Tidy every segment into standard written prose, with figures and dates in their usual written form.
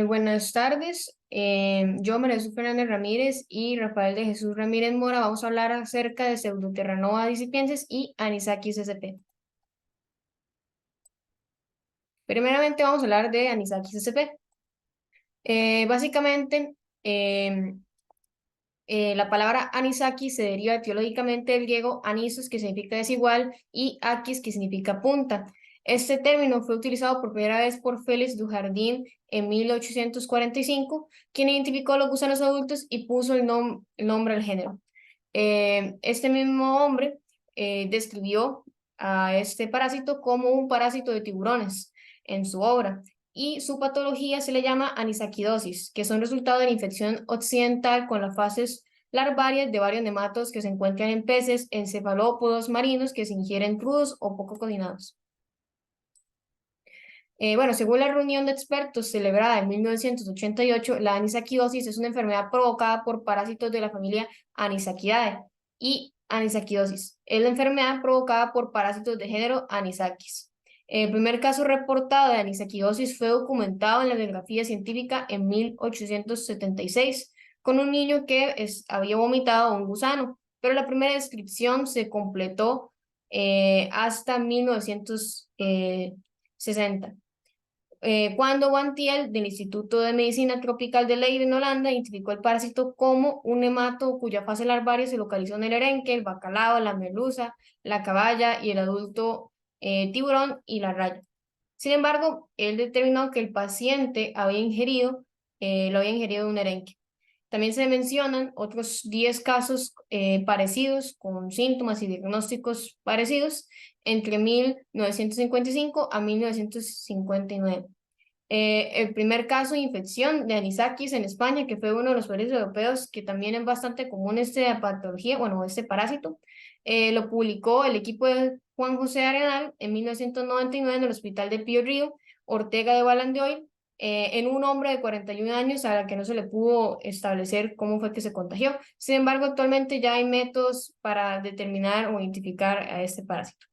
Buenas tardes, yo, María Jesús Fernández Ramírez y Rafael de Jesús Ramírez Mora vamos a hablar acerca de Pseudoterranova dicipiensis y Anisakis sp. Primeramente vamos a hablar de Anisakis sp. Básicamente, eh, la palabra Anisakis se deriva etiológicamente del griego anisos, que significa desigual, y akis, que significa punta. Este término fue utilizado por primera vez por Félix Dujardin en 1845, quien identificó los gusanos adultos y puso el nombre al género. Este mismo hombre describió a este parásito como un parásito de tiburones en su obra, y su patología se le llama anisakidosis, que son resultado de la infección occidental con las fases larvarias de varios nematos que se encuentran en peces, en cefalópodos marinos que se ingieren crudos o poco cocinados. Bueno, según la reunión de expertos celebrada en 1988, la anisakidosis es una enfermedad provocada por parásitos de la familia Anisakidae, y anisakidosis es la enfermedad provocada por parásitos de género Anisakis. El primer caso reportado de anisakidosis fue documentado en la bibliografía científica en 1876 con un niño que había vomitado un gusano, pero la primera descripción se completó hasta 1960. Cuando Van Thiel, del Instituto de Medicina Tropical de Leiden, en Holanda, identificó el parásito como un nemato cuya fase larvaria se localizó en el arenque, el bacalao, la merluza, la caballa y el adulto tiburón y la raya. Sin embargo, él determinó que el paciente lo había ingerido un arenque. También se mencionan otros 10 casos parecidos, con síntomas y diagnósticos parecidos, entre 1955 a 1959. El primer caso de infección de anisakis en España, que fue uno de los países europeos que también es bastante común esta patología, bueno, este parásito, lo publicó el equipo de Juan José Arenal en 1999 en el Hospital de Pío Río, Ortega de Balandoy, en un hombre de 41 años a la que no se le pudo establecer cómo fue que se contagió. Sin embargo, actualmente ya hay métodos para determinar o identificar a este parásito.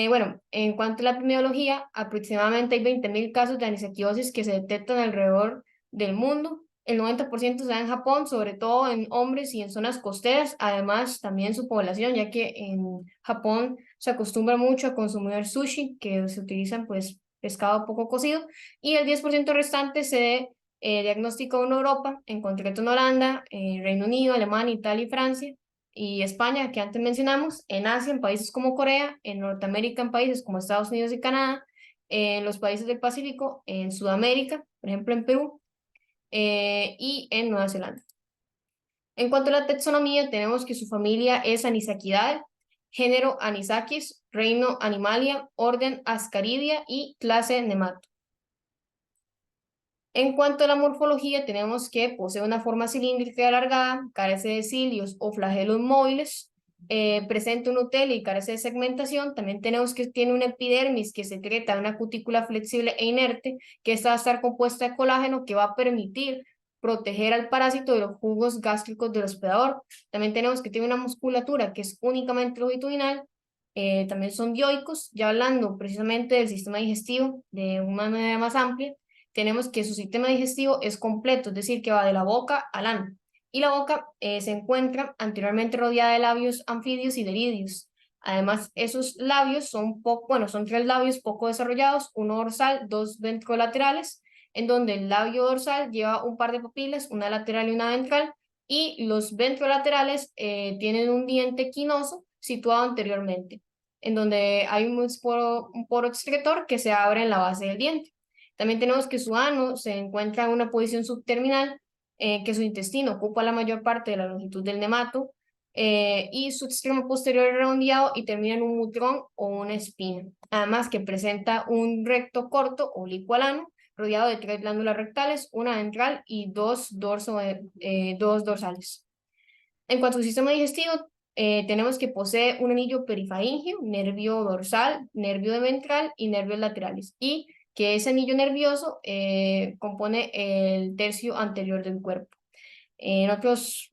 Bueno, en cuanto a la epidemiología, aproximadamente hay 20.000 casos de anisakidosis que se detectan alrededor del mundo. El 90% se da en Japón, sobre todo en hombres y en zonas costeras. Además, también su población, ya que en Japón se acostumbra mucho a consumir sushi, que se utilizan pues pescado poco cocido. Y el 10% restante se diagnosticó en Europa, en concreto en Holanda, Reino Unido, Alemania, Italia y Francia y España, que antes mencionamos, en Asia, en países como Corea, en Norteamérica, en países como Estados Unidos y Canadá, en los países del Pacífico, en Sudamérica, por ejemplo en Perú, y en Nueva Zelanda. En cuanto a la taxonomía, tenemos que su familia es Anisakidae, género Anisakis, reino Animalia, orden Ascaridia y clase Nemato. En cuanto a la morfología, tenemos que posee una forma cilíndrica y alargada, carece de cilios o flagelos móviles, presenta un utelio y carece de segmentación. También tenemos que tiene una epidermis que secreta una cutícula flexible e inerte, que esta va a estar compuesta de colágeno, que va a permitir proteger al parásito de los jugos gástricos del hospedador. También tenemos que tiene una musculatura que es únicamente longitudinal. También son dioicos, ya hablando precisamente del sistema digestivo de una manera más amplia. Tenemos que su sistema digestivo es completo, es decir, que va de la boca al ano. Y la boca se encuentra anteriormente rodeada de labios anfibios y de iridios. Además, esos labios son son 3 labios poco desarrollados, uno dorsal, 2 ventrolaterales, en donde el labio dorsal lleva un par de papilas, una lateral y una ventral, y los ventrolaterales tienen un diente quinoso situado anteriormente, en donde hay un poro excretor que se abre en la base del diente. También tenemos que su ano se encuentra en una posición subterminal, que su intestino ocupa la mayor parte de la longitud del nemato, y su extremo posterior es redondeado y termina en un mutrón o una espina. Además que presenta un recto corto oblicuo al ano, rodeado de 3 glándulas rectales, una ventral y dos dorsales. En cuanto a su sistema digestivo, tenemos que posee un anillo perifaringeo, nervio dorsal, nervio ventral y nervios laterales, y que ese anillo nervioso compone el tercio anterior del cuerpo. En otras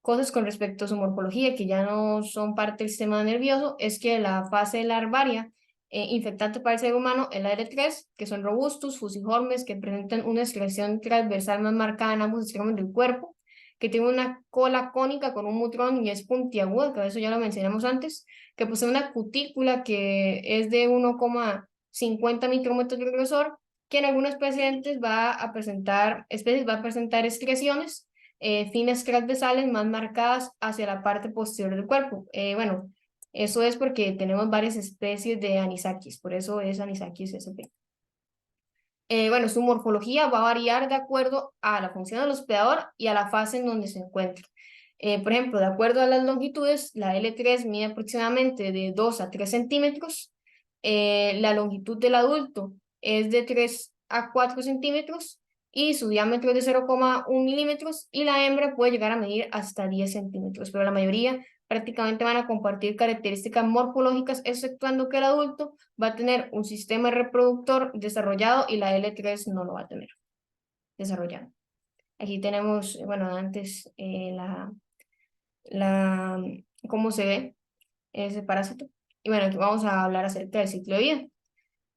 cosas con respecto a su morfología, que ya no son parte del sistema nervioso, es que la fase larvaria infectante para el ser humano, el AR3, que son robustos, fusiformes, que presentan una excreción transversal más marcada en ambos extremos del cuerpo, que tiene una cola cónica con un mutrón y es puntiaguda, que eso ya lo mencionamos antes, que posee una cutícula que es de 1,50 micrómetros de grosor, que en algunos pacientes especies va a presentar excreciones finas transversales más marcadas hacia la parte posterior del cuerpo. Bueno, eso es porque tenemos varias especies de anisakis, por eso es Anisakis sp. Bueno, su morfología va a variar de acuerdo a la función del hospedador y a la fase en donde se encuentra. Por ejemplo, de acuerdo a las longitudes, la L3 mide aproximadamente de 2 a 3 centímetros, la longitud del adulto es de 3 a 4 centímetros y su diámetro es de 0,1 milímetros y la hembra puede llegar a medir hasta 10 centímetros, pero la mayoría prácticamente van a compartir características morfológicas, exceptuando que el adulto va a tener un sistema reproductor desarrollado y la L3 no lo va a tener desarrollado. Aquí tenemos, bueno, antes la, cómo se ve ese parásito. Y bueno, aquí vamos a hablar acerca del ciclo de vida.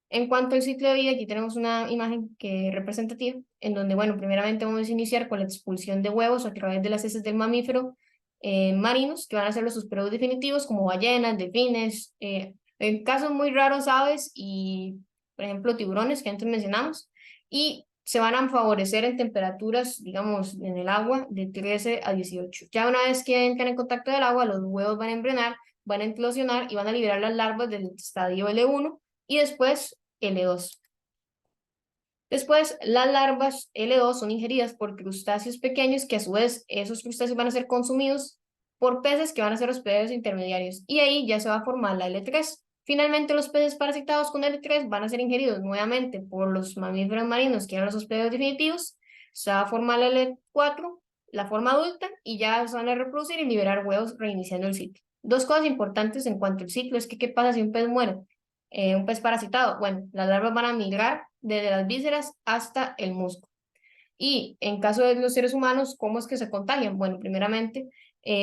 En cuanto al ciclo de vida, aquí tenemos una imagen que es representativa, en donde, bueno, primeramente vamos a iniciar con la expulsión de huevos a través de las heces del mamífero marinos, que van a ser los suspensores definitivos, como ballenas, delfines, en casos muy raros aves y, por ejemplo, tiburones, que antes mencionamos, y se van a favorecer en temperaturas, digamos, en el agua de 13 a 18. Ya una vez que entran en contacto del agua, los huevos van a embriagar, van a implosionar y van a liberar las larvas del estadio L1 y después L2. Después, las larvas L2 son ingeridas por crustáceos pequeños que a su vez esos crustáceos van a ser consumidos por peces que van a ser hospederos intermediarios y ahí ya se va a formar la L3. Finalmente, los peces parasitados con L3 van a ser ingeridos nuevamente por los mamíferos marinos que eran los hospederos definitivos. Se va a formar la L4, la forma adulta, y ya se van a reproducir y liberar huevos reiniciando el ciclo. Dos cosas importantes en cuanto al ciclo es que ¿qué pasa si un pez muere? Un pez parasitado. Bueno, las larvas van a migrar desde las vísceras hasta el musgo. Y en caso de los seres humanos, ¿cómo es que se contagian? Bueno, primeramente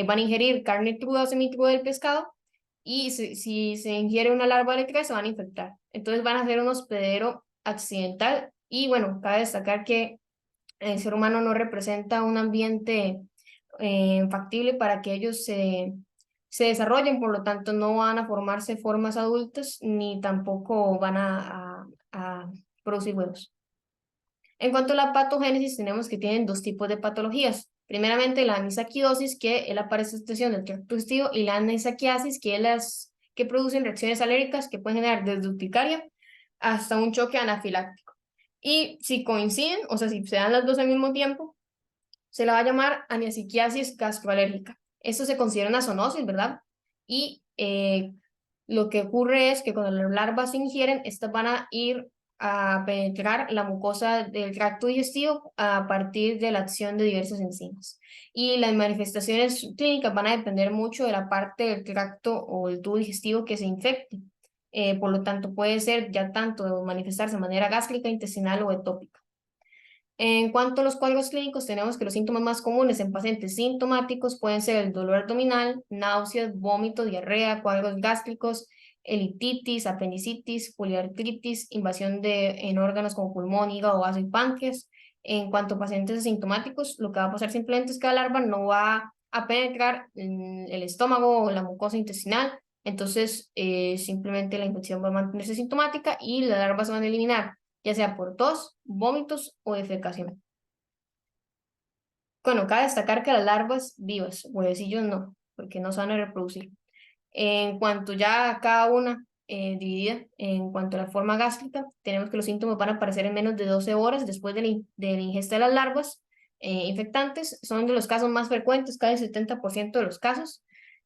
van a ingerir carne cruda o semicruda del pescado y si se ingiere una larva de se van a infectar. Entonces van a ser un hospedero accidental y bueno, cabe destacar que el ser humano no representa un ambiente factible para que ellos se desarrollen, por lo tanto no van a formarse formas adultas ni tampoco van a producir huevos. En cuanto a la patogénesis, tenemos que tienen dos tipos de patologías. Primeramente, la anisakidosis, que es la parasitación del tracto digestivo, y la anisakiasis, que es las que producen reacciones alérgicas que pueden generar desde urticaria hasta un choque anafiláctico. Y si coinciden, o sea, si se dan las dos al mismo tiempo, se la va a llamar anisakiasis gastroalérgica. Esto se considera una zoonosis, ¿verdad? Y lo que ocurre es que cuando las larvas se ingieren, estas van a ir a penetrar la mucosa del tracto digestivo a partir de la acción de diversas enzimas. Y las manifestaciones clínicas van a depender mucho de la parte del tracto o del tubo digestivo que se infecte. Por lo tanto, puede ser ya tanto manifestarse de manera gástrica, intestinal o atópica. En cuanto a los cuadros clínicos, tenemos que los síntomas más comunes en pacientes sintomáticos pueden ser el dolor abdominal, náuseas, vómito, diarrea, cuadros gástricos, elititis, apendicitis, poliartritis, invasión en órganos como pulmón, hígado, vaso y páncreas. En cuanto a pacientes asintomáticos, lo que va a pasar simplemente es que la larva no va a penetrar en el estómago o la mucosa intestinal, entonces simplemente la infección va a mantenerse sintomática y las larvas se van a eliminar ya sea por tos, vómitos o defecación. Bueno, cabe destacar que las larvas vivas, huevecillos no, porque no se van a reproducir. En cuanto ya a cada una dividida, en cuanto a la forma gástrica, tenemos que los síntomas van a aparecer en menos de 12 horas después de la ingesta de las larvas infectantes. Son de los casos más frecuentes, casi el 70% de los casos.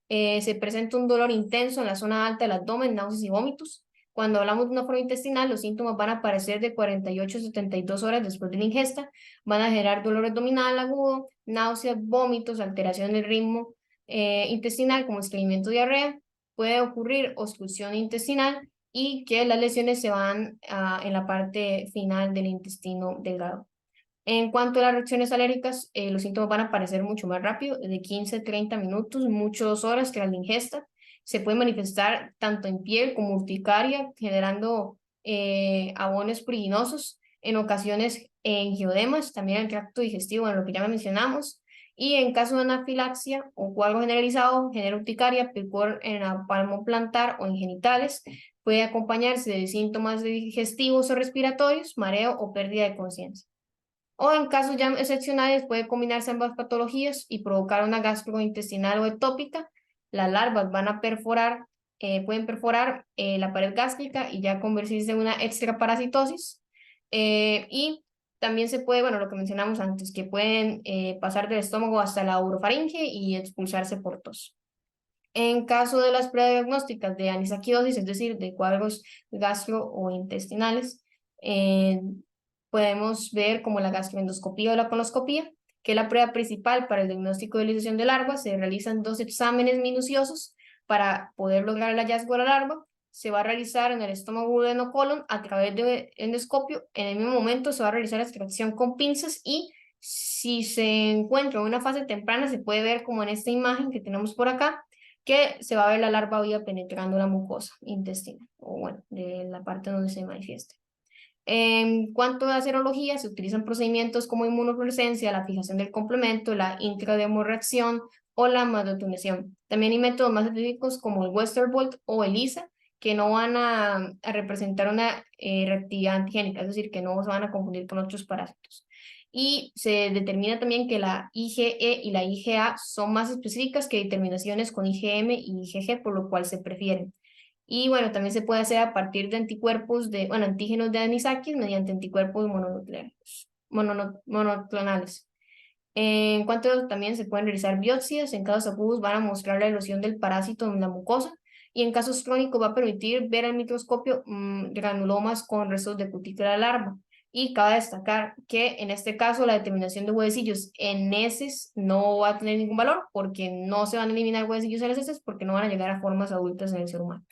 Se presenta un dolor intenso en la zona alta del abdomen, náuseas y vómitos. Cuando hablamos de una forma intestinal, los síntomas van a aparecer de 48 a 72 horas después de la ingesta, van a generar dolor abdominal agudo, náuseas, vómitos, alteración del ritmo intestinal como estreñimiento, diarrea, puede ocurrir obstrucción intestinal y que las lesiones se van en la parte final del intestino delgado. En cuanto a las reacciones alérgicas, los síntomas van a aparecer mucho más rápido, de 15 a 30 minutos, muchas horas tras la ingesta. se puede manifestar tanto en piel como urticaria, generando abonos pruriginosos, en ocasiones en angioedemas, también en el tracto digestivo, en lo que ya mencionamos, y en caso de anafilaxia o cuadro generalizado, genera urticaria, picor en la palmo plantar o en genitales, puede acompañarse de síntomas digestivos o respiratorios, mareo o pérdida de conciencia. O en casos ya excepcionales puede combinarse ambas patologías y provocar una gastrointestinal o ectópica. Las larvas van a perforar, pueden perforar la pared gástrica y ya convertirse en una extraparasitosis. Y también se puede, bueno, lo que mencionamos antes, que pueden pasar del estómago hasta la orofaringe y expulsarse por tos. En caso de las pruebas diagnósticas de anisakidosis, es decir, de cuadros gastro o intestinales, podemos ver como la gastroendoscopía o la colonoscopía, que es la prueba principal para el diagnóstico de lesión de larva. Se realizan 2 exámenes minuciosos para poder lograr el hallazgo de la larva. Se va a realizar en el estómago colon a través de endoscopio. En el mismo momento se va a realizar la extracción con pinzas y si se encuentra en una fase temprana, se puede ver como en esta imagen que tenemos por acá, que se va a ver la larva viva penetrando la mucosa intestinal, o bueno, de la parte donde se manifiesta. En cuanto a serología, se utilizan procedimientos como inmunofluorescencia, la fijación del complemento, la intradermoreacción o la magnetometría. También hay métodos más específicos como el Westerbolt o ELISA, que no van a representar una reactividad antigénica, es decir, que no se van a confundir con otros parásitos. Y se determina también que la IgE y la IgA son más específicas que determinaciones con IgM y IgG, por lo cual se prefieren. Y bueno, también se puede hacer a partir de anticuerpos de, bueno, antígenos de anisakis mediante anticuerpos mononucleares, monoclonales. En cuanto también se pueden realizar biopsias, en casos agudos van a mostrar la erosión del parásito en la mucosa y en casos crónicos va a permitir ver al microscopio granulomas con restos de cutícula de larva. Y cabe destacar que en este caso la determinación de huevecillos en heces no va a tener ningún valor porque no se van a eliminar huevecillos en las heces porque no van a llegar a formas adultas en el ser humano.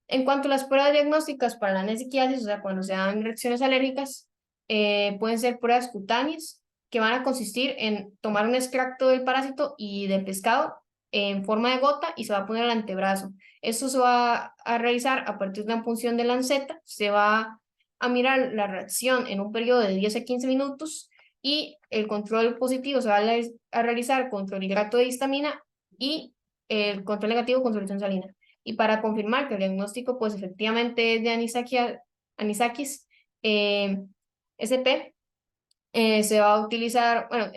En cuanto a las pruebas diagnósticas para la anesiquiasis, o sea, cuando se dan reacciones alérgicas, pueden ser pruebas cutáneas que van a consistir en tomar un extracto del parásito y del pescado en forma de gota y se va a poner al antebrazo. Esto se va a realizar a partir de una punción de lanceta, se va a mirar la reacción en un periodo de 10 a 15 minutos y el control positivo se va a realizar con clorhidrato de histamina y el control negativo con solución salina. Y para confirmar que el diagnóstico, pues efectivamente es de Anisakis SP, se va a utilizar, bueno,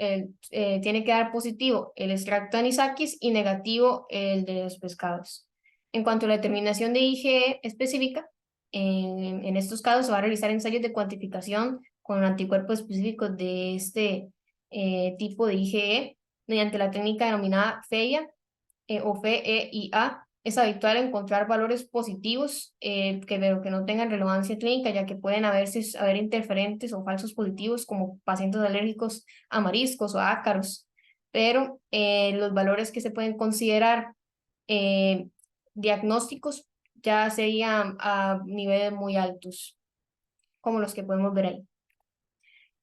tiene que dar positivo el extracto de Anisakis y negativo el de los pescados. En cuanto a la determinación de IgE específica, en estos casos se va a realizar ensayos de cuantificación con anticuerpos específicos de este tipo de IgE mediante la técnica denominada FEIA o FEIA. Es habitual encontrar valores positivos pero que no tengan relevancia clínica, ya que pueden haber interferentes o falsos positivos como pacientes alérgicos a mariscos o a ácaros, pero los valores que se pueden considerar eh, diagnósticos ya serían a niveles muy altos, como los que podemos ver ahí.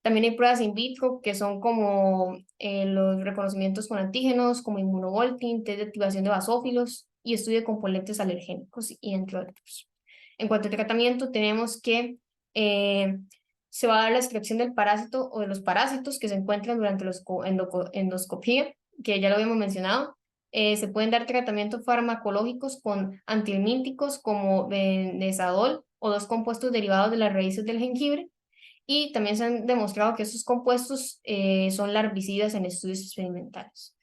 También hay pruebas in vitro que son como los reconocimientos con antígenos, como inmunovolting, test de activación de basófilos y estudio de componentes alergénicos, y entre otros. En cuanto al tratamiento, tenemos que se va a dar la extracción del parásito o de los parásitos que se encuentran durante la endoscopía, que ya lo habíamos mencionado. Se pueden dar tratamientos farmacológicos con antihelmínticos como bendesadol o dos compuestos derivados de las raíces del jengibre, y también se han demostrado que estos compuestos son larvicidas en estudios experimentales.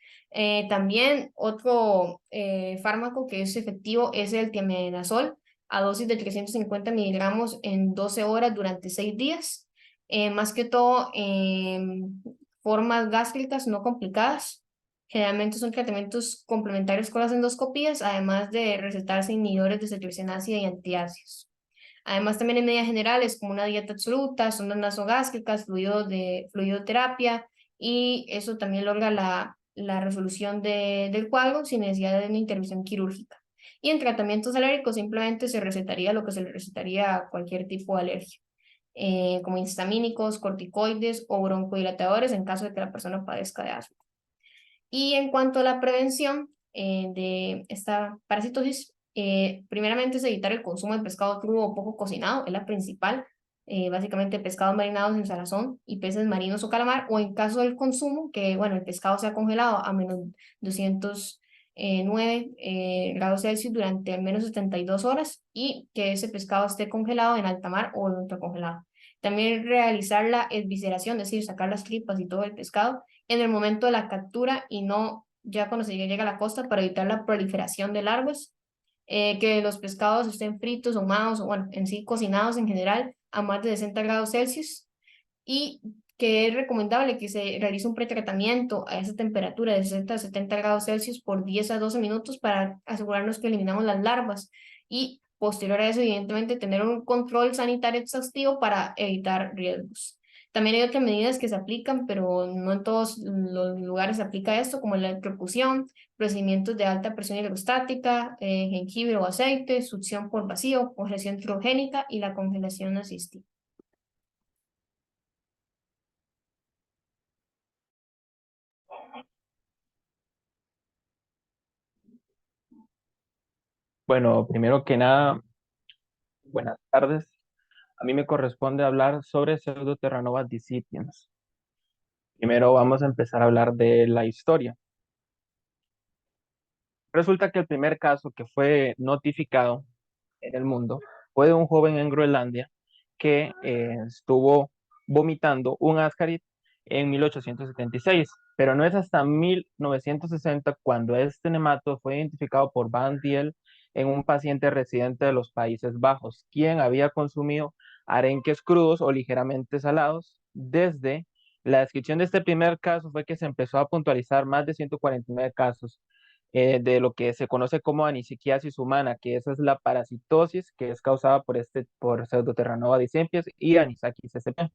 También otro fármaco que es efectivo es el tiamidazol a dosis de 350 miligramos en 12 horas durante 6 días, más que todo en formas gástricas no complicadas. Generalmente son tratamientos complementarios con las endoscopías, además de recetarse inhibidores de secreción ácida y antiácidos. Además, también en medidas generales, como una dieta absoluta, sondas nasogástricas, fluidoterapia, y eso también logra la resolución del cuadro sin necesidad de una intervención quirúrgica. Y en tratamientos alérgicos simplemente se recetaría lo que se le recetaría a cualquier tipo de alergia, como histamínicos, corticoides o broncodilatadores en caso de que la persona padezca de asma. Y en cuanto a la prevención, de esta parasitosis, primeramente es evitar el consumo de pescado crudo o poco cocinado, es la principal. Básicamente pescados marinados en salazón y peces marinos o calamar, o en caso del consumo, que bueno, el pescado sea congelado a menos 209 grados Celsius durante al menos 72 horas y que ese pescado esté congelado en alta mar o en ultracongelado. También realizar la esvisceración, es decir, sacar las tripas y todo el pescado en el momento de la captura y no ya cuando se llega a la costa para evitar la proliferación de larvas. Que los pescados estén fritos, ahumados o bueno, en sí cocinados en general a más de 60 grados Celsius y que es recomendable que se realice un pretratamiento a esa temperatura de 60 a 70 grados Celsius por 10 a 12 minutos para asegurarnos que eliminamos las larvas y posterior a eso, evidentemente, tener un control sanitario exhaustivo para evitar riesgos. También hay otras medidas que se aplican, pero no en todos los lugares se aplica esto, como la electrocución, procedimientos de alta presión hidrostática, jengibre o aceite, succión por vacío, congelación criogénica y la congelación asistida. Bueno, primero que nada, buenas tardes. A mí me corresponde hablar sobre Pseudoterranova discipiens. Primero vamos a empezar a hablar de la historia. Resulta que el primer caso que fue notificado en el mundo fue de un joven en Groenlandia que estuvo vomitando un ascaris en 1876, pero no es hasta 1960 cuando este nemato fue identificado por Van Diel en un paciente residente de los Países Bajos, quien había consumido arenques crudos o ligeramente salados. Desde la descripción de este primer caso fue que se empezó a puntualizar más de 149 casos de lo que se conoce como anisiquiasis humana, que esa es la parasitosis que es causada por Pseudoterranova discempias y Anisakis sp.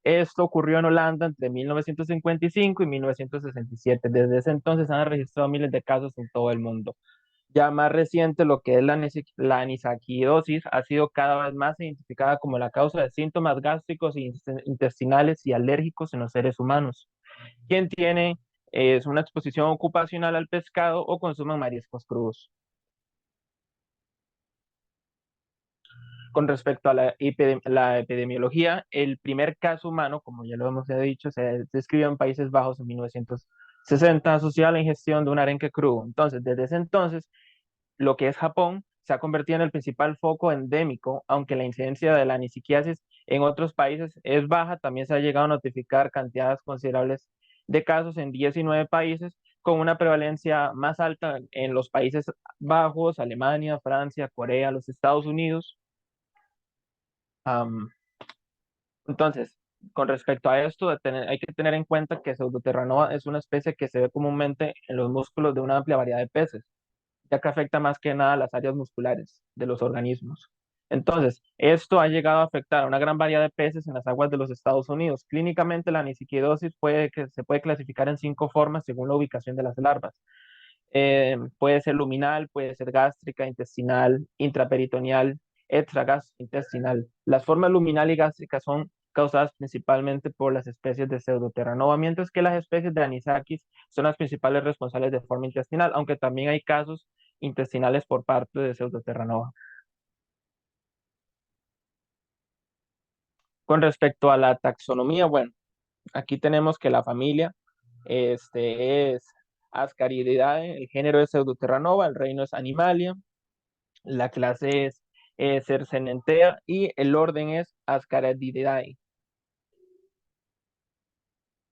Esto ocurrió en Holanda entre 1955 y 1967. Desde ese entonces han registrado miles de casos en todo el mundo. Ya más reciente, lo que es la anisakidosis ha sido cada vez más identificada como la causa de síntomas gástricos, intestinales y alérgicos en los seres humanos. Quien tiene es una exposición ocupacional al pescado o consuman mariscos crudos. Con respecto a la epidemiología, el primer caso humano, como ya lo hemos dicho, se describió en Países Bajos en 1960 asociado a la ingestión de un arenque crudo. Entonces, desde ese entonces, lo que es Japón se ha convertido en el principal foco endémico, aunque la incidencia de la anisiquiasis en otros países es baja, también se ha llegado a notificar cantidades considerables de casos en 19 países, con una prevalencia más alta en los Países Bajos, Alemania, Francia, Corea, los Estados Unidos. Am, entonces, con respecto a esto, hay que tener en cuenta que Pseudoterranova es una especie que se ve comúnmente en los músculos de una amplia variedad de peces, ya que afecta más que nada las áreas musculares de los organismos. Entonces, esto ha llegado a afectar a una gran variedad de peces en las aguas de los Estados Unidos. Clínicamente, la nisiquidosis se puede clasificar en 5 formas según la ubicación de las larvas. Puede ser luminal, puede ser gástrica, intestinal, intraperitoneal, extragastrointestinal. Las formas luminal y gástrica son causadas principalmente por las especies de Pseudoterranova, mientras que las especies de Anisakis son las principales responsables de forma intestinal, aunque también hay casos intestinales por parte de Pseudoterranova. Con respecto a la taxonomía, bueno, aquí tenemos que la familia es Ascariidae, el género es Pseudoterranova, el reino es Animalia, la clase es Cercenentea y el orden es Ascariidae.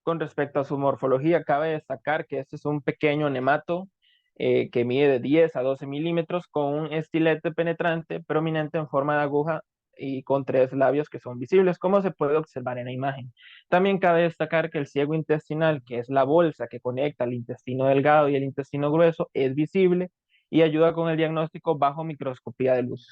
Con respecto a su morfología, cabe destacar que este es un pequeño nemato que mide de 10 a 12 milímetros con un estilete penetrante prominente en forma de aguja y con 3 labios que son visibles, como se puede observar en la imagen. También cabe destacar que el ciego intestinal, que es la bolsa que conecta el intestino delgado y el intestino grueso, es visible y ayuda con el diagnóstico bajo microscopía de luz.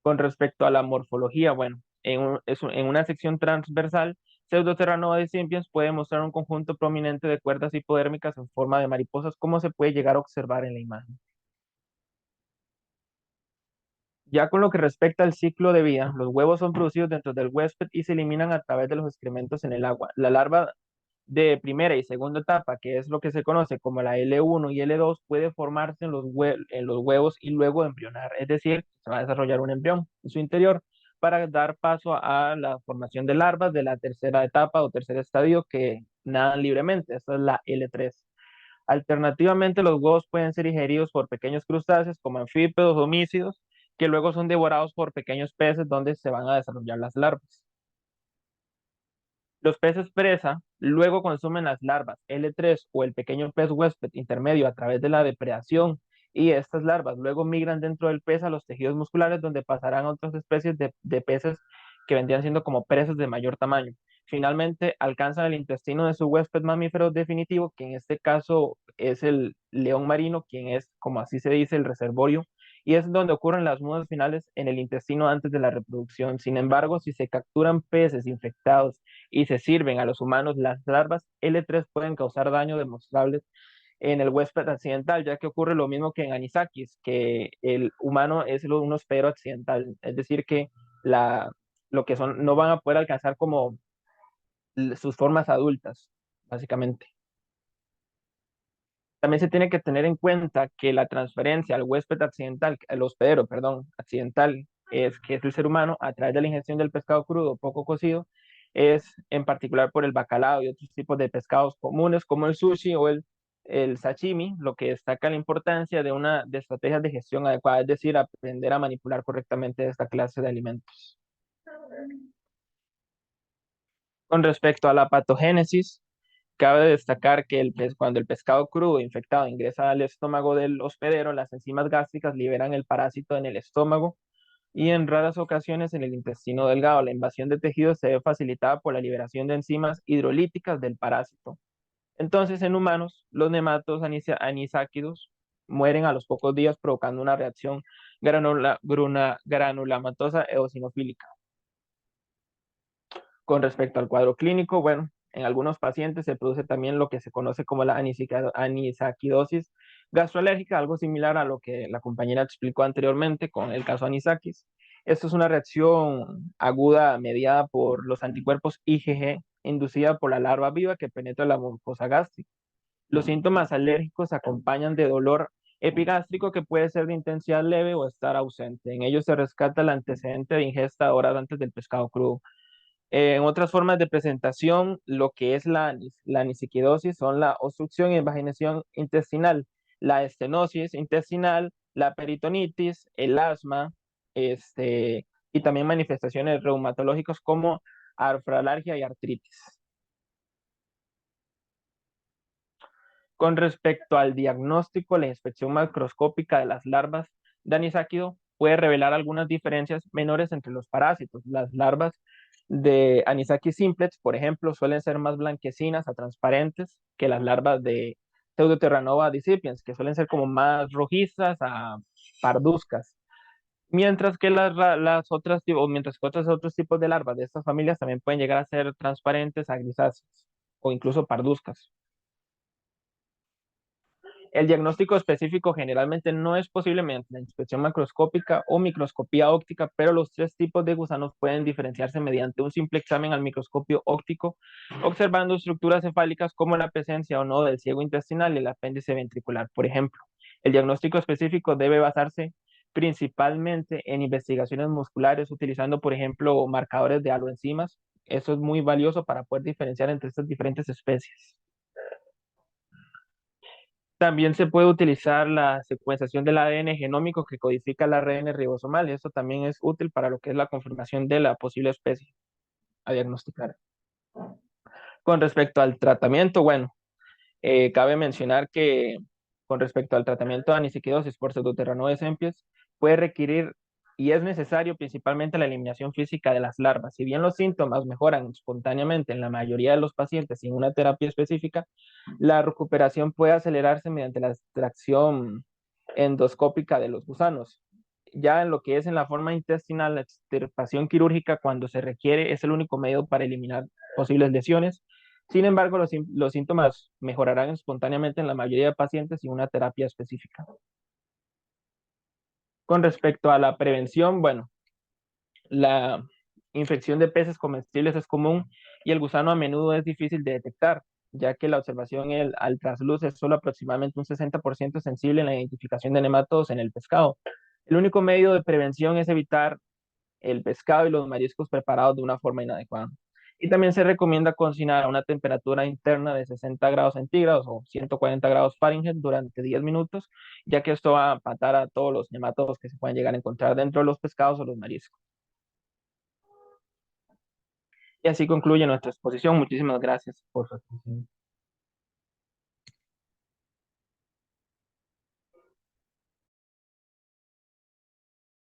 Con respecto a la morfología, bueno, en una sección transversal, Pseudoterranova discipient puede mostrar un conjunto prominente de cuerdas hipodérmicas en forma de mariposas, como se puede llegar a observar en la imagen. Ya con lo que respecta al ciclo de vida, los huevos son producidos dentro del huésped y se eliminan a través de los excrementos en el agua. La larva de primera y segunda etapa, que es lo que se conoce como la L1 y L2, puede formarse en los huevos y luego embrionar, es decir, se va a desarrollar un embrión en su interior para dar paso a la formación de larvas de la tercera etapa o tercer estadio que nadan libremente. Esta es la L3. Alternativamente, los huevos pueden ser ingeridos por pequeños crustáceos como anfípodos o homícidos, que luego son devorados por pequeños peces donde se van a desarrollar las larvas. Los peces presa luego consumen las larvas L3 o el pequeño pez huésped intermedio a través de la depredación y estas larvas luego migran dentro del pez a los tejidos musculares donde pasarán a otras especies de peces que vendrían siendo como presas de mayor tamaño. Finalmente alcanzan el intestino de su huésped mamífero definitivo, que en este caso es el león marino, quien es, como así se dice, el reservorio, y es donde ocurren las mudas finales en el intestino antes de la reproducción. Sin embargo, si se capturan peces infectados y se sirven a los humanos, las larvas L3 pueden causar daño demostrable en el huésped accidental, ya que ocurre lo mismo que en Anisakis, que el humano es un hospedero accidental, es decir, que lo que son no van a poder alcanzar como sus formas adultas, básicamente. También se tiene que tener en cuenta que la transferencia al huésped accidental, al hospedero, perdón, accidental, que es el ser humano, a través de la ingestión del pescado crudo o poco cocido, es en particular por el bacalao y otros tipos de pescados comunes como el sushi o el sashimi, lo que destaca la importancia de estrategias de gestión adecuada, es decir, aprender a manipular correctamente esta clase de alimentos. Con respecto a la patogénesis, cabe destacar que cuando el pescado crudo infectado ingresa al estómago del hospedero, las enzimas gástricas liberan el parásito en el estómago y en raras ocasiones en el intestino delgado. La invasión de tejidos se ve facilitada por la liberación de enzimas hidrolíticas del parásito. Entonces, en humanos, los nematos anisáquidos mueren a los pocos días provocando una reacción granulomatosa eosinofílica. Con respecto al cuadro clínico, bueno, en algunos pacientes se produce también lo que se conoce como la anisakidosis gastroalérgica, algo similar a lo que la compañera explicó anteriormente con el caso anisakis. Esto es una reacción aguda mediada por los anticuerpos IgG inducida por la larva viva que penetra la mucosa gástrica. Los síntomas alérgicos acompañan de dolor epigástrico que puede ser de intensidad leve o estar ausente. En ellos se rescata el antecedente de ingesta horas antes del pescado crudo. En otras formas de presentación, lo que es la anisakidosis son la obstrucción y invaginación intestinal, la estenosis intestinal, la peritonitis, el asma, y también manifestaciones reumatológicas como artralgia y artritis. Con respecto al diagnóstico, la inspección macroscópica de las larvas de anisáquido puede revelar algunas diferencias menores entre los parásitos. Las larvas de Anisakis simplex, por ejemplo, suelen ser más blanquecinas a transparentes que las larvas de Pseudoterranova decipiens, que suelen ser como más rojizas a parduzcas. Mientras que mientras que otros tipos de larvas de estas familias también pueden llegar a ser transparentes a grisáceas o incluso parduzcas. El diagnóstico específico generalmente no es posible mediante la inspección macroscópica o microscopía óptica, pero los tres tipos de gusanos pueden diferenciarse mediante un simple examen al microscopio óptico, observando estructuras cefálicas como la presencia o no del ciego intestinal y el apéndice ventricular, por ejemplo. El diagnóstico específico debe basarse principalmente en investigaciones musculares, utilizando, por ejemplo, marcadores de aloenzimas. Eso es muy valioso para poder diferenciar entre estas diferentes especies. También se puede utilizar la secuenciación del ADN genómico que codifica el ARN ribosomal. Y esto también es útil para lo que es la confirmación de la posible especie a diagnosticar. Con respecto al tratamiento, bueno, cabe mencionar que con respecto al tratamiento de anisakidosis por Pseudoterranoides sempies, puede requerir y es necesario principalmente la eliminación física de las larvas. Si bien los síntomas mejoran espontáneamente en la mayoría de los pacientes sin una terapia específica, la recuperación puede acelerarse mediante la extracción endoscópica de los gusanos. Ya en lo que es en la forma intestinal, la extirpación quirúrgica cuando se requiere es el único medio para eliminar posibles lesiones. Sin embargo, los síntomas mejorarán espontáneamente en la mayoría de pacientes sin una terapia específica. Con respecto a la prevención, bueno, la infección de peces comestibles es común y el gusano a menudo es difícil de detectar. ya que la observación al trasluz es solo aproximadamente un 60% sensible en la identificación de nematodos en el pescado. El único medio de prevención es evitar el pescado y los mariscos preparados de una forma inadecuada. Y también se recomienda cocinar a una temperatura interna de 60 grados centígrados o 140 grados Fahrenheit durante 10 minutos, ya que esto va a matar a todos los nematodos que se pueden llegar a encontrar dentro de los pescados o los mariscos. Y así concluye nuestra exposición. Muchísimas gracias por su atención.